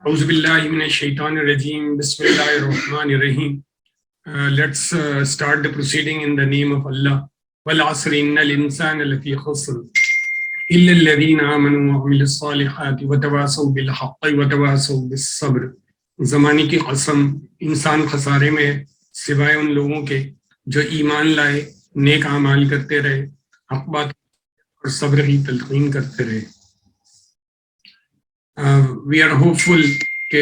اعوذ باللہ من الشیطان الرجیم بسم اللہ الرحمن الرحیم. Let's start the proceeding in the name of Allah. وَالْعَصْرِ إِنَّ الْإِنسَانَ لَفِي خُسْرٍ إِلَّا الَّذِينَ آمَنُوا وَعَمِلُوا الصَّالِحَاتِ وَتَوَاصَوْا بِالْحَقِّ وَتَوَاصَوْا بِالصَّبْرِ. زمانے کی قسم، انسان خسارے میں ہے سوائے ان لوگوں کے جو ایمان لائے، نیک اعمال کرتے رہے، حق بات اور صبر کی تلقین کرتے رہے. وی آر ہوپ فل کہ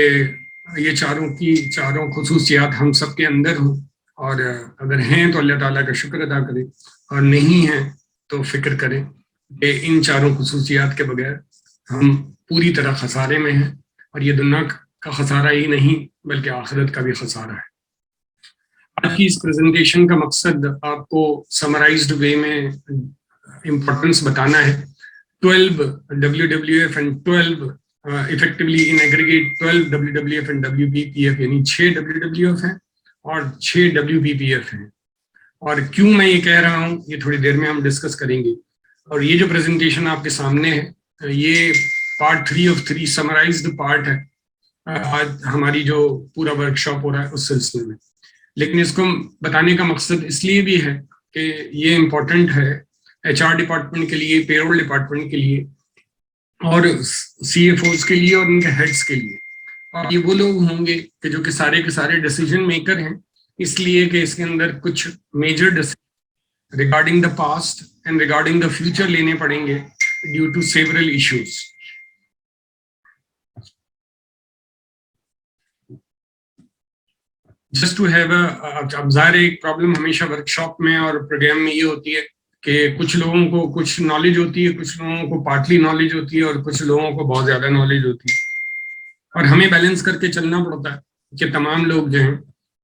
یہ چاروں خصوصیات ہم سب کے اندر ہوں، اور اگر ہیں تو اللہ تعالیٰ کا شکر ادا کریں، اور نہیں ہیں تو فکر کریں کہ ان چاروں خصوصیات کے بغیر ہم پوری طرح خسارے میں ہیں، اور یہ دنیا کا خسارہ ہی نہیں بلکہ آخرت کا بھی خسارہ ہے. آج کی اس پریزنٹیشن کا مقصد آپ کو سمرائزڈ وے میں امپورٹنس بتانا ہے. 12 WWF and 12 effectively in aggregate 12 WWF and WPPF، یعنی 6 WWF ہیں اور 6 WPPF ہیں. اور کیوں میں یہ کہہ رہا ہوں یہ تھوڑی دیر میں ہم ڈسکس کریں گے. اور یہ جو پریزنٹیشن آپ کے سامنے ہے یہ پارٹ 3 آف 3 سمرائزڈ پارٹ ہے آج ہماری جو پورا ورکشاپ ہو رہا ہے اس سلسلے میں. لیکن اس کو بتانے کا مقصد اس لیے بھی ہے کہ یہ امپورٹنٹ ہے HR ڈپارٹمنٹ کے لیے، پے رول ڈپارٹمنٹ کے لیے، اور CFOs کے لیے اور ان کے ہیڈس کے لیے. اور یہ وہ لوگ ہوں گے کہ جو کہ سارے کے سارے ڈیسیجن میکر ہیں، اس لیے کہ اس کے اندر کچھ major decision regarding the past and regarding the future لینے پڑیں گے due to several issues. Just to have اب ظاہر ایک پرابلم ہمیشہ ورکشاپ میں اور پروگرام میں یہ ہوتی ہے کہ کچھ لوگوں کو کچھ نالج ہوتی ہے، کچھ لوگوں کو پارٹلی نالج ہوتی ہے، اور کچھ لوگوں کو بہت زیادہ نالج ہوتی ہے. اور ہمیں بیلنس کر کے چلنا پڑتا ہے کہ تمام لوگ جو ہیں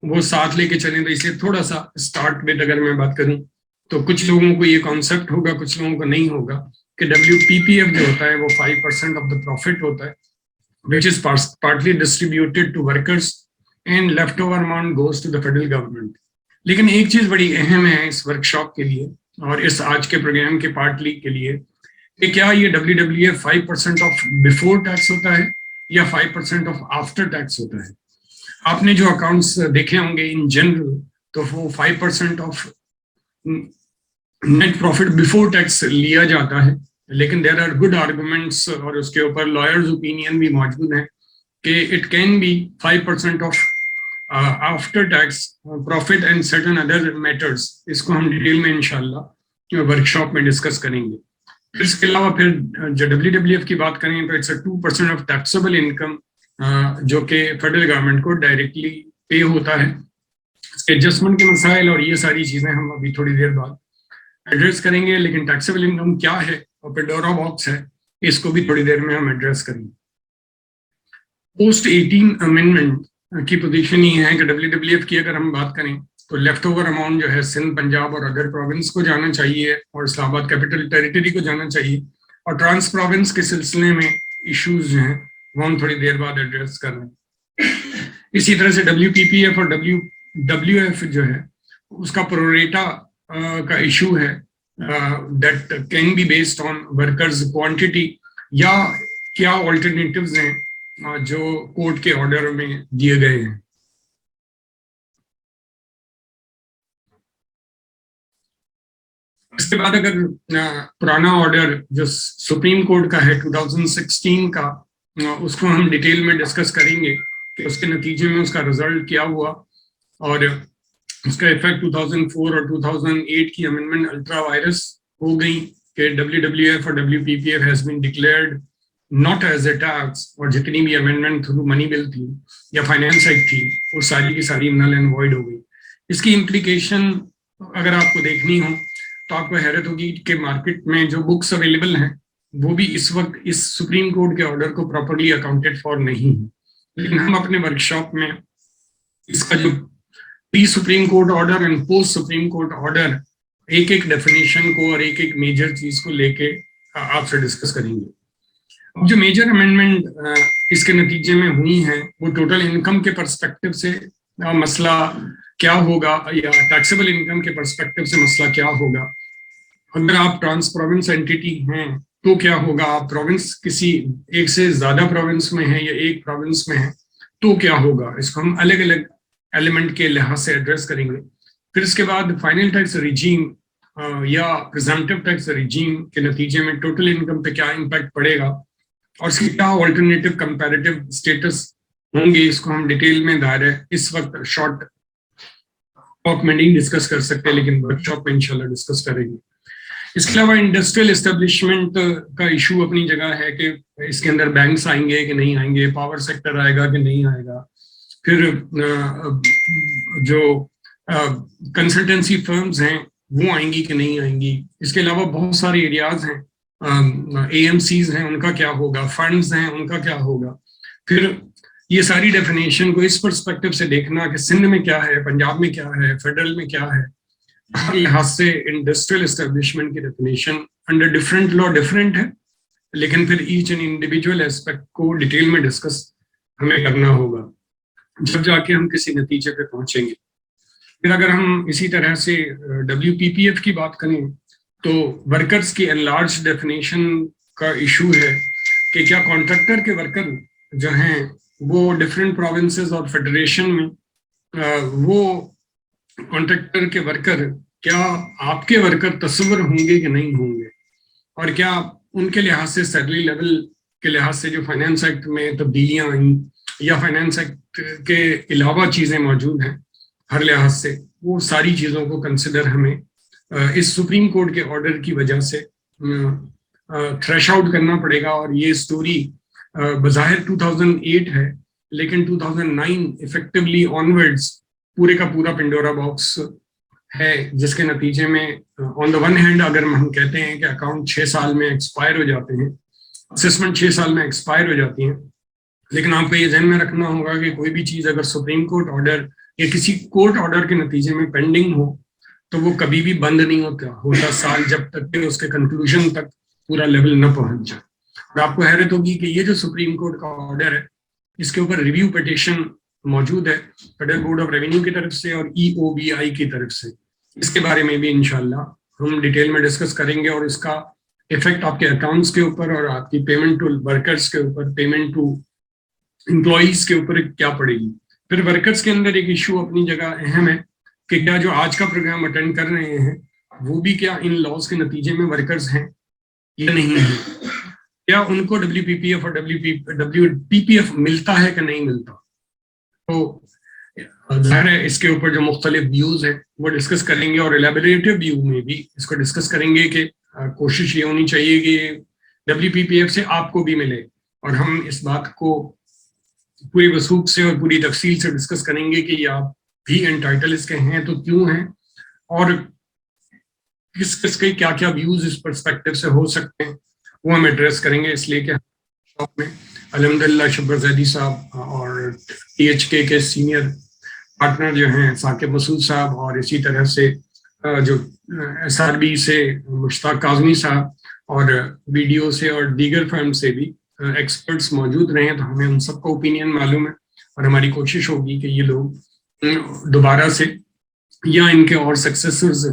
وہ ساتھ لے کے چلیں. تو اس لیے تھوڑا سا اسٹارٹ میں اگر میں بات کروں تو کچھ لوگوں کو یہ کانسیپٹ ہوگا، کچھ لوگوں کو نہیں ہوگا کہ WPPF جو ہوتا ہے وہ 5% آف دا پروفٹ ہوتا ہے which is partly distributed to workers and leftover amount goes to the federal government. لیکن ایک چیز بڑی اہم ہے اس ورکشاپ کے لیے اور اس آج کے پروگرام کے پارٹلی کے لیے کہ کیا یہ WWF 5% آف بیفور ٹیکس ہوتا ہے یا 5% آف آفٹر ٹیکس ہوتا ہے. آپ نے جو اکاؤنٹس دیکھے ہوں گے ان جنرل تو وہ 5% of net profit before tax لیا جاتا ہے. لیکن دیر آر گڈ آرگومنٹس اور اس کے اوپر لائرز اوپینین بھی موجود ہیں کہ it can be 5% of after tax profit and certain other matters. اس کو ہم ڈیٹیل میں انشاءاللہ ورکشاپ میں ڈسکس کریں گے. اس کے علاوہ پھر جو WWF کی بات کریں تو اٹس 2% آف ٹیکسیبل انکم جو کہ فیڈرل گورنمنٹ کو ڈائریکٹلی پے ہوتا ہے. ایڈجسٹمنٹ کے مسائل اور یہ ساری چیزیں ہم ابھی تھوڑی دیر بعد ایڈریس کریں گے. لیکن ٹیکسیبل انکم کیا ہے اور پیڈورا باکس ہے اس کو بھی تھوڑی دیر میں ہم ایڈریس کریں گے. پوسٹ 18 امینڈمنٹ کی پوزیشن یہ ہے کہ WWF کی اگر ہم بات کریں تو لیفٹ اوور اماؤنٹ جو ہے سندھ، پنجاب اور ادر پروونس کو جانا چاہیے اور اسلام آباد کیپٹل ٹیریٹری کو جانا چاہیے. اور ٹرانس پروونس کے سلسلے میں ایشوز جو ہیں وہ ہم تھوڑی دیر بعد ایڈریس کر رہے ہیں. اسی طرح سے WPPF اور WWF جو ہے اس کا پروریٹا کا ایشو ہے that can be based on workers quantity یا کیا آلٹرنیٹیوز ہیں جو کورٹ کے آرڈر میں دیے گئے ہیں. اس کے بعد اگر پرانا آرڈر جو سپریم کورٹ کا ہے 2016 کا اس کو ہم ڈیٹیل میں ڈسکس کریں گے کہ اس کے نتیجے میں اس کا رزلٹ کیا ہوا اور اس کا ایفیکٹ 2004 اور 2008 کی امینڈمنٹ الٹرا وائرس ہو گئی کہ WWF اور WPPF has been declared not as a tax. اور جتنی بھی امینڈمنٹ تھرو منی بل تھی یا فائنانس ایکٹ تھی وہ ساری کی ساری نل اینڈ وائڈ ہو گئی. اس کی امپلیکیشن اگر آپ کو دیکھنی ہو تو آپ کو حیرت ہوگی کہ مارکیٹ میں جو بکس اویلیبل ہیں وہ بھی اس وقت اس سپریم کورٹ کے آرڈر کو پراپرلی اکاؤنٹڈ فار نہیں ہیں. لیکن ہم اپنے ورکشاپ میں اس کا جو pre supreme court order and post supreme court order ایک ایک ڈیفینیشن کو اور ایک ایک میجر چیز کو لے کے آپ سے ڈسکس کریں گے. اب جو میجر امینڈمنٹ اس کے نتیجے میں ہوئی ہیں وہ ٹوٹل انکم کے پرسپیکٹو سے مسئلہ کیا ہوگا یا ٹیکسیبل انکم کے پرسپیکٹو سے مسئلہ کیا ہوگا. اگر آپ ٹرانس پروونس اینٹیٹی ہیں تو کیا ہوگا. آپ پروونس کسی ایک سے زیادہ پروونس میں ہیں یا ایک پروونس میں ہیں تو کیا ہوگا, اس کو ہم الگ الگ ایلیمنٹ کے لحاظ سے ایڈریس کریں گے. پھر اس کے بعد فائنل ٹیکس ریجیم یا پریزمپٹیو ٹیکس ریجیم کے نتیجے میں ٹوٹل انکم پہ کیا امپیکٹ پڑے گا اور اس کی کیا آلٹرنیٹو کمپیریٹیو اسٹیٹس ہوں گے, اس کو ہم ڈیٹیل میں ظاہر ہے اس وقت شارٹ ٹاک میں نہیں ڈسکس کر سکتے, لیکن ورک شاپ میں انشاءاللہ ڈسکس کریں گے. اس کے علاوہ انڈسٹریل اسٹیبلشمنٹ کا ایشو اپنی جگہ ہے کہ اس کے اندر بینکس آئیں گے کہ نہیں آئیں گے, پاور سیکٹر آئے گا کہ نہیں آئے گا, پھر جو کنسلٹنسی فرمز ہیں وہ آئیں گی کہ نہیں آئیں گی. اس کے علاوہ بہت سارے ایریاز ہیں, اے ایم سیز ہیں ان کا کیا ہوگا, فنڈز ہیں ان کا کیا ہوگا. پھر یہ ساری ڈیفینیشن کو اس پرسپیکٹو سے دیکھنا کہ سندھ میں کیا ہے, پنجاب میں کیا ہے, فیڈرل میں کیا ہے. ہر لحاظ سے انڈسٹریل اسٹیبلشمنٹ کی ڈیفینیشن انڈر ڈفرینٹ لا ڈفرینٹ ہے, لیکن پھر ایچ اینڈ انڈیویجول ایسپیکٹ کو ڈیٹیل میں ڈسکس ہمیں کرنا ہوگا جب جا کے ہم کسی نتیجے پہ پہنچیں گے. پھر اگر ہم اسی طرح سے WPPF کی بات کریں تو ورکرز کی انلارج ڈیفینیشن کا ایشو ہے کہ کیا کانٹریکٹر کے ورکر جو ہیں وہ ڈفرینٹ پروونسز اور فیڈریشن میں وہ کانٹریکٹر کے ورکر کیا آپ کے ورکر تصور ہوں گے کہ نہیں ہوں گے, اور کیا ان کے لحاظ سے سیلری لیول کے لحاظ سے جو فائنانس ایکٹ میں تبدیلیاں آئیں یا فائنانس ایکٹ کے علاوہ چیزیں موجود ہیں ہر لحاظ سے, وہ ساری چیزوں کو کنسیڈر ہمیں اس سپریم کورٹ کے آرڈر کی وجہ سے تھریش آؤٹ کرنا پڑے گا. اور یہ سٹوری بظاہر 2008 ہے, لیکن 2009 ایفیکٹولی آنورڈز پورے کا پورا پنڈورا باکس ہے, جس کے نتیجے میں آن دا ون ہینڈ اگر ہم کہتے ہیں کہ اکاؤنٹ 6 سال میں ایکسپائر ہو جاتے ہیں, اسسمنٹ 6 سال میں ایکسپائر ہو جاتی ہیں, لیکن آپ کو یہ ذہن میں رکھنا ہوگا کہ کوئی بھی چیز اگر سپریم کورٹ آرڈر یا کسی کورٹ آرڈر کے نتیجے میں پینڈنگ ہو تو وہ کبھی بھی بند نہیں ہوتا سال, جب تک کہ اس کے کنکلوژن تک پورا لیول نہ پہنچ جائے. اور آپ کو حیرت ہوگی کہ یہ جو سپریم کورٹ کا آرڈر ہے اس کے اوپر ریویو پٹیشن موجود ہے فیڈرل بورڈ آف ریونیو کی طرف سے اور EOBI کی طرف سے. اس کے بارے میں بھی انشاءاللہ ہم ڈیٹیل میں ڈسکس کریں گے اور اس کا ایفیکٹ آپ کے اکاؤنٹس کے اوپر اور آپ کی پیمنٹ ٹو ورکرز کے اوپر, پیمنٹ ٹو امپلائیز کے اوپر کیا پڑے گی. پھر ورکرز کے اندر ایک ایشو اپنی جگہ اہم ہے کہ کیا جو آج کا پروگرام اٹینڈ کر رہے ہیں وہ بھی کیا ان لاز کے نتیجے میں ورکرز ہیں یا نہیں ہیں, کیا ان کو WPPF اور WPPF ملتا ہے کہ نہیں ملتا. تو ظاہر ہے اس کے اوپر جو مختلف ویوز ہیں وہ ڈسکس کریں گے, اور الیبوریٹو ویو میں بھی اس کو ڈسکس کریں گے کہ کوشش یہ ہونی چاہیے کہ WPPF سے آپ کو بھی ملے, اور ہم اس بات کو پوری وثوق سے اور پوری تفصیل سے ڈسکس کریں گے کہ یہ آپ بھی انٹائٹل اس کے ہیں تو کیوں ہیں, اور کس کے کیا کیا ویوز اس پرسپیکٹو سے ہو سکتے ہیں وہ ہم ایڈریس کریں گے. اس لیے کہ شاپ میں الحمدللہ شبر زیدی صاحب اور THK کے سینئر پارٹنر جو ہیں ثاقب مسعود صاحب, اور اسی طرح سے جو SRB سے مشتاق کاظمی صاحب اور BDO سے اور دیگر فرم سے بھی ایکسپرٹس موجود رہے ہیں, تو ہمیں ان سب کا اوپینین معلوم ہے, اور ہماری کوشش ہوگی کہ یہ لوگ دوبارہ سے یا ان کے اور سکسیسرز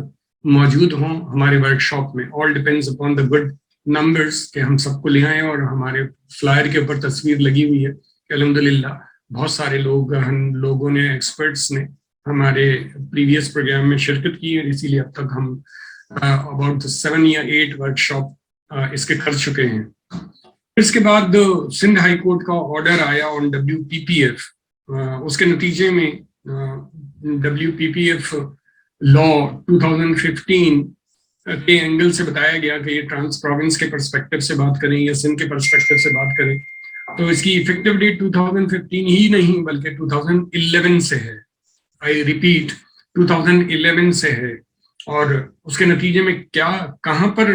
موجود ہوں ہمارے ورک شاپ میں. All depends upon the good numbers کہ ہم سب کو لے آئیں, اور ہمارے فلائر کے اوپر تصویر لگی ہوئی ہے کہ الحمدللہ بہت سارے لوگوں نے, ایکسپرٹس نے ہمارے پریویس پروگرام میں شرکت کی, اور اسی لیے اب تک ہم اباؤٹ 7 یا 8 ورک شاپ اس کے کر چکے ہیں. اس کے بعد سندھ ہائی کورٹ کا آرڈر آیا آن WPPF. اس کے نتیجے میں WPPF لا 2015 کے اینگل سے بتایا گیا کہ یہ ٹرانس پروونس کے پرسپیکٹو سے بات کریں یا سندھ کے پرسپیکٹو سے بات کریں تو اس کی ایفیکٹو ڈیٹ 2015 ہی نہیں بلکہ 2011 سے ہے. آئی ریپیٹ 2011 سے ہے, اور اس کے نتیجے میں کیا کہاں پر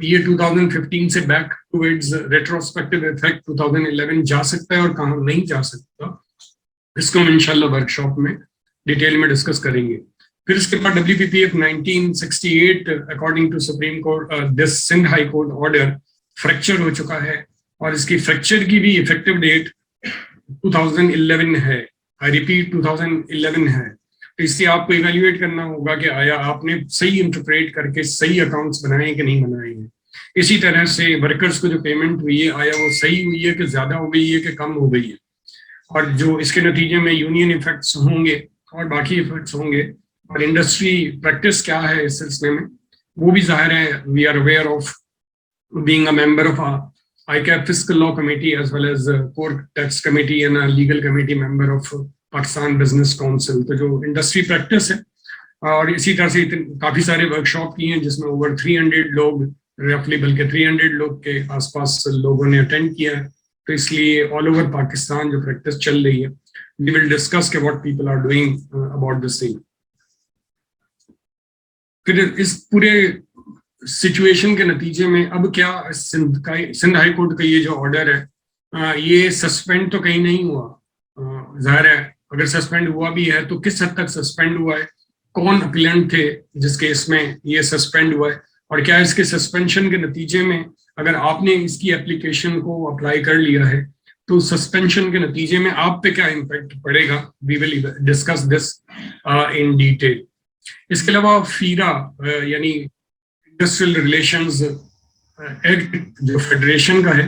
یہ 2015 سے بیک ٹوورڈز ریٹروسپیکٹیو ایفیکٹ 2011 جا سکتا ہے اور کہاں نہیں جا سکتا, اس کو ہم انشاءاللہ ورک شاپ میں ڈیٹیل میں ڈسکس کریں گے. پھر اس کے بعد WPPF 1968 according to supreme court this Sindh high court order fracture ہو چکا ہے, اور اس کی فریکچر کی بھی ایفیکٹو ڈیٹ 2011 ہے. آئی ریپیٹ 2011 ہے. تو اس سے آپ کو ایویلیویٹ کرنا ہوگا کہ آیا آپ نے صحیح انٹرپریٹ کر کے صحیح اکاؤنٹس بنائے کہ نہیں بنائے ہیں. اسی طرح سے ورکرز کو جو پیمنٹ ہوئی ہے آیا وہ صحیح ہوئی ہے کہ زیادہ ہو گئی ہے کہ کم ہو گئی ہے, اور جو اس کے نتیجے میں یونین ایفیکٹس ہوں گے اور باقی ایفیکٹس ہوں گے, اور انڈسٹری پریکٹس کیا ہے اس سلسلے میں وہ بھی ظاہر ہے. We are aware of being a member of ICAP Fiscal Law Committee as well as Core Tax Committee and a Legal Committee member of Pakistan Business Council. تو جو انڈسٹری پریکٹس ہے, اور اسی طرح سے کافی سارے ورکشاپ کی ہیں جس میں اوور 300 لوگ رفلی, بلکہ 300 لوگ کے آس پاس لوگوں نے اٹینڈ کیا ہے. تو اس لیے آل اوور پاکستان جو پریکٹس چل رہی ہے, we will discuss کہ what people are doing about this thing. پھر اس پورے سچویشن کے نتیجے میں اب کیا سندھ ہائی کورٹ کا یہ جو آرڈر ہے یہ سسپینڈ تو کہیں نہیں ہوا. ظاہر ہے اگر سسپینڈ ہوا بھی ہے تو کس حد تک سسپینڈ ہوا ہے, کون اپیلنٹ تھے جس کیس میں یہ سسپینڈ ہوا ہے, اور کیا اس کے سسپینشن کے نتیجے میں اگر آپ نے اس کی اپلیکیشن کو اپلائی کر لیا ہے تو سسپینشن کے نتیجے میں آپ پہ کیا امپیکٹ پڑے گا. وی will discuss this in detail. اس کے علاوہ فیرا یعنی انڈسٹریل ریلیشنز ایکٹ جو فیڈریشن کا ہے,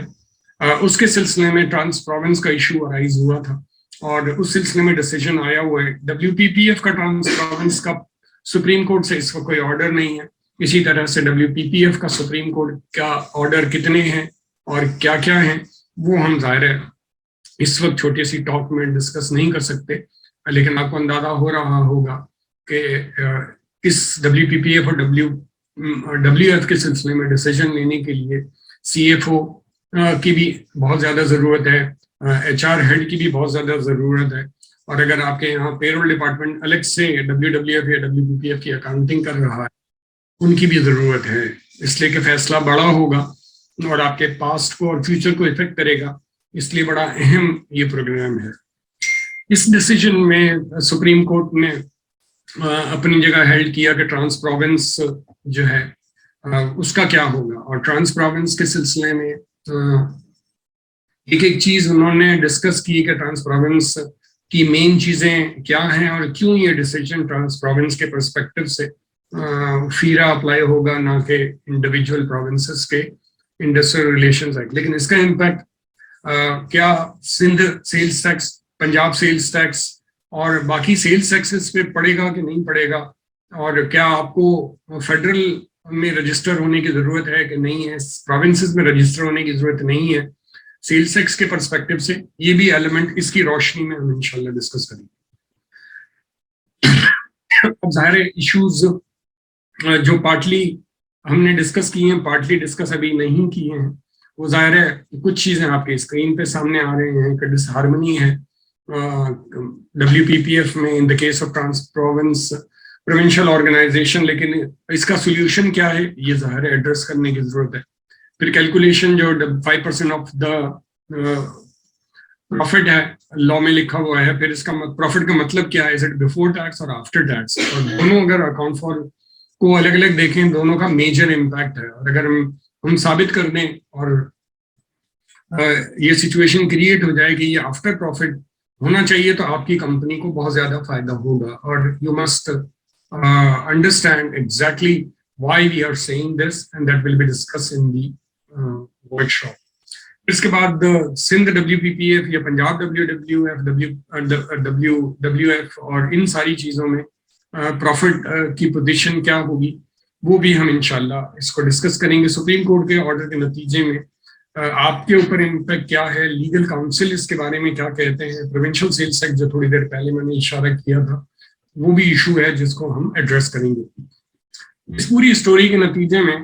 اس کے سلسلے میں ٹرانس پروونس کا ایشو ارائز ہوا تھا, اور اس سلسلے میں ڈیسیجن آیا ہوا ہے. WPPF کا ٹرانس پروونس کا سپریم کورٹ سے اس کا کوئی آرڈر نہیں ہے. اسی طرح سے WPPF کا سپریم کورٹ کا آرڈر کتنے ہیں اور کیا کیا ہیں وہ ہم ظاہر ہے اس وقت چھوٹی سی ٹاک میں ڈسکس نہیں کر سکتے, لیکن آپ کو اندازہ ہو رہا ہوگا کہ اس WPPF اور WF کے سلسلے میں ڈیسیجن لینے کے لیے CFO کی بھی بہت زیادہ ضرورت ہے, HR ہیڈ کی بھی بہت زیادہ ضرورت ہے, اور اگر آپ کے یہاں پیرول ڈپارٹمنٹ الگ سے WWF یا WPPF کی اکاؤنٹنگ کر رہا ہے ان کی بھی ضرورت ہے, اس لیے کہ فیصلہ بڑا ہوگا اور آپ کے پاسٹ کو اور فیوچر کو افیکٹ کرے گا, اس لیے بڑا اہم یہ پروگرام ہے. اس ڈیسیجن میں سپریم کورٹ نے اپنی جگہ ہیلڈ کیا کہ ٹرانس پروونس جو ہے اس کا کیا ہوگا, اور ٹرانس پروونس کے سلسلے میں ایک چیز انہوں نے ڈسکس کی کہ ٹرانس پروونس کی مین چیزیں کیا ہیں اور کیوں یہ ڈیسیجن ٹرانس پروونس کے پرسپیکٹو سے فیرا اپلائی ہوگا نہ کہ انڈیویجول پروونسز کے انڈسٹریل ریلیشنز ایکٹ. لیکن اس کا امپیکٹ کیا Sindh sales tax, Punjab sales tax اور باقی سیلز ٹیکسز پہ پڑے گا کہ نہیں پڑے گا, اور کیا آپ کو فیڈرل میں رجسٹر ہونے کی ضرورت ہے کہ نہیں ہے, پروونسز میں رجسٹر ہونے کی ضرورت نہیں ہے سیلز ٹیکس کے پرسپیکٹو سے, یہ بھی ایلیمنٹ اس کی روشنی میں ہم انشاءاللہ ڈسکس کریں گے. اب ظاہر ایشوز جو پارٹلی ہم نے ڈسکس کی ہیں, پارٹلی ڈسکس ابھی نہیں کی ہیں, وہ ظاہر ہے کچھ چیزیں آپ کے اسکرین پہ سامنے آ رہے ہیں کہ ڈس ہارمنی ہے WPPF میں in the case of trans province provincial organisation, لیکن اس کا سولوشن کیا ہے یہ ظاہر ہے ایڈریس کرنے کی ضرورت ہے. پھر کیلکولیشن جو 5% آف دا پروفٹ ہے لا میں لکھا ہوا ہے, پھر اس کا پروفٹ کا مطلب کیا ہے, از اٹ بفور ٹیکس اور آفٹر ٹیکس, اور دونوں اگر اکاؤنٹ فار کو الگ الگ دیکھیں دونوں کا میجر امپیکٹ ہے, اور اگر ہم ثابت کر دیں اور یہ سچویشن کریٹ ہو جائے کہ یہ آفٹر پروفٹ ہونا چاہیے تو آپ کی کمپنی کو بہت زیادہ فائدہ ہوگا, اور you must understand exactly why we are saying this, and that will be discussed in the workshop. اس کے بعد سندھ WPPF یا پنجاب WWF اور ان ساری چیزوں میں پروفٹ کی پوزیشن کیا ہوگی وہ بھی ہم انشاءاللہ اس کو ڈسکس کریں گے. سپریم کورٹ کے آرڈر کے نتیجے میں آپ کے اوپر امپیکٹ کیا ہے, لیگل کاؤنسل اس کے بارے میں کیا کہتے ہیں, پروونشل سیلز ایکٹ جو تھوڑی دیر پہلے میں نے اشارہ کیا تھا وہ بھی ایشو ہے جس کو ہم ایڈریس کریں گے. اس پوری اسٹوری کے نتیجے میں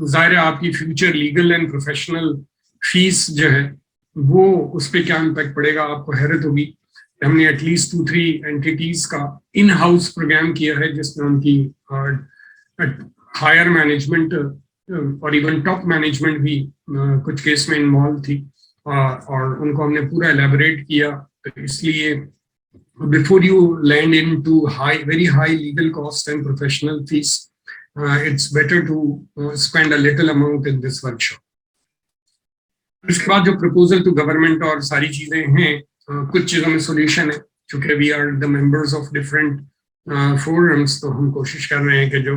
ظاہر ہے آپ کی future legal and professional fees جو ہے وہ اس پہ کیا امپیکٹ پڑے گا. آپ کو حیرت ہوگی ہم نے ایٹ لیسٹ 2-3 اینٹیٹیز کا ان ہاؤس پروگرام کیا ہے جس میں ان کی ہائر مینجمنٹ اور ایون ٹاپ مینجمنٹ بھی کچھ کیس میں انوالو تھی, اور ان کو ہم نے پورا الیبوریٹ کیا. تو اس لیے before you land into very high legal cost and professional fees, it's better to spend a little amount in this workshop. اس کے بعد جو proposal to government اور ساری چیزیں ہیں, کچھ چیزوں میں solution ہے, چونکہ we are the members of different forums, تو ہم کوشش کر رہے ہیں کہ جو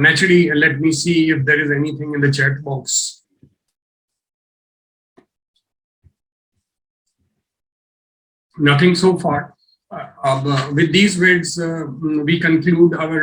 Naturally, let me see if there is anything in the chat box. Nothing so far. With these words, we conclude our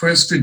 1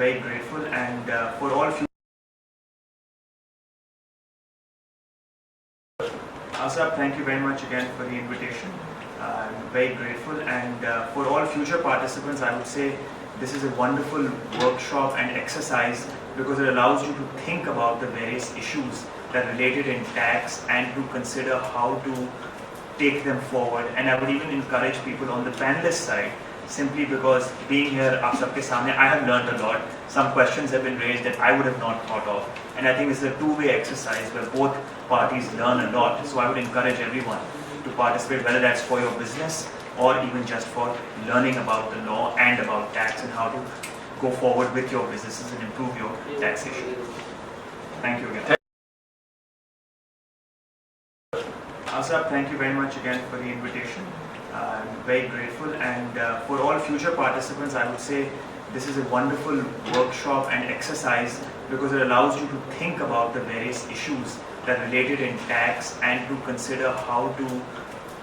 Very grateful and for all Asaf, thank you very much again for the invitation. Very grateful and for all future participants I would say this is a wonderful workshop and exercise because it allows you to think about the various issues that are related in tax and to consider how to take them forward. And I would even encourage people on the panelist side simply because being here aap sabke samne I have learned a lot. Some questions have been raised that I would have not thought of, and I think this is a two-way exercise where both parties learn a lot. So I would encourage everyone to participate, whether that's for your business or even just for learning about the law and about tax and how to go forward with your businesses and improve your taxation. Thank you again. Asaf, thank you very much again for the invitation. I'm very grateful, and for all future participants, I would say this is a wonderful workshop and exercise because it allows you to think about the various issues that are related in tax and to consider how to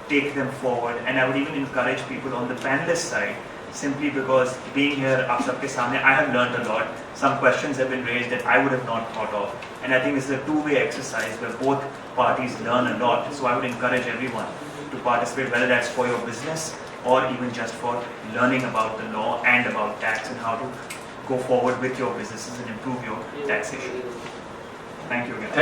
take them forward. And I would even encourage people on the panelist side, simply because being here aap sabke samne I have learned a lot. Some questions have been raised that I would have not thought of, and I think this is a two-way exercise where both parties learn a lot. So I would encourage everyone to participate, whether that's for your business or even just for learning about the law and about tax and how to go forward with your businesses and improve your taxation. Thank you again.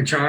HR